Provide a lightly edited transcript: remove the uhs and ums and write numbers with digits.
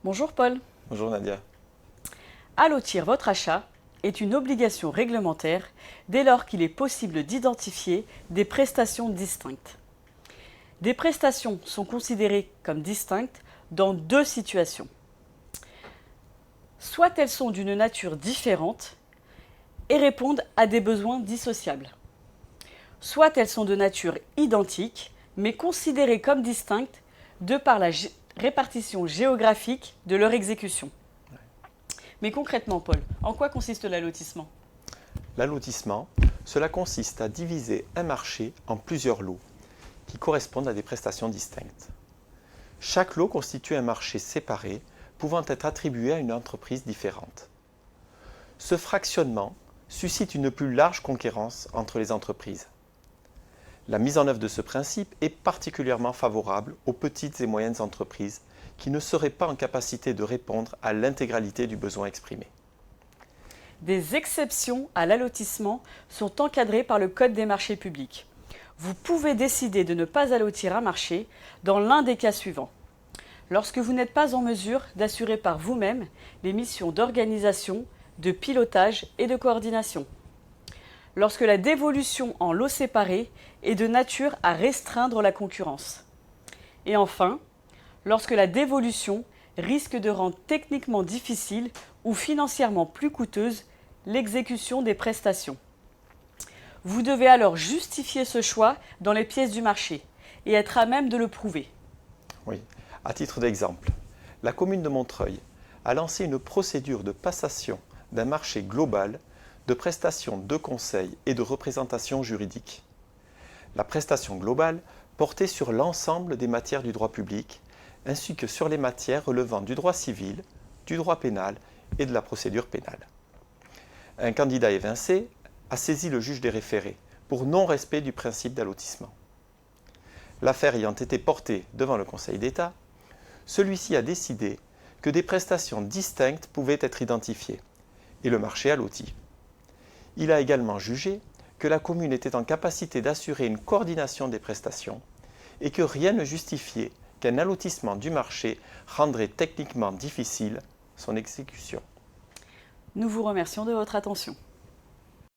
Bonjour Paul. Bonjour Nadia. Allotir votre achat est une obligation réglementaire dès lors qu'il est possible d'identifier des prestations distinctes. Des prestations sont considérées comme distinctes dans deux situations. Soit elles sont d'une nature différente et répondent à des besoins dissociables. Soit elles sont de nature identique mais considérées comme distinctes de par la répartition géographique de leur exécution. Mais concrètement, Paul, en quoi consiste l'allotissement? L'allotissement, cela consiste à diviser un marché en plusieurs lots qui correspondent à des prestations distinctes. Chaque lot constitue un marché séparé pouvant être attribué à une entreprise différente. Ce fractionnement suscite une plus large concurrence entre les entreprises. La mise en œuvre de ce principe est particulièrement favorable aux petites et moyennes entreprises qui ne seraient pas en capacité de répondre à l'intégralité du besoin exprimé. Des exceptions à l'allotissement sont encadrées par le Code des marchés publics. Vous pouvez décider de ne pas allotir un marché dans l'un des cas suivants. Lorsque vous n'êtes pas en mesure d'assurer par vous-même les missions d'organisation, de pilotage et de coordination. Lorsque la dévolution en lots séparés est de nature à restreindre la concurrence. Et enfin, lorsque la dévolution risque de rendre techniquement difficile ou financièrement plus coûteuse l'exécution des prestations. Vous devez alors justifier ce choix dans les pièces du marché et être à même de le prouver. Oui. À titre d'exemple, la commune de Montreuil a lancé une procédure de passation d'un marché global de prestations de conseil et de représentation juridique. La prestation globale portait sur l'ensemble des matières du droit public, ainsi que sur les matières relevant du droit civil, du droit pénal et de la procédure pénale. Un candidat évincé a saisi le juge des référés pour non-respect du principe d'allotissement. L'affaire ayant été portée devant le Conseil d'État, celui-ci a décidé que des prestations distinctes pouvaient être identifiées et le marché alloti. Il a également jugé que la commune était en capacité d'assurer une coordination des prestations et que rien ne justifiait qu'un allotissement du marché rendrait techniquement difficile son exécution. Nous vous remercions de votre attention.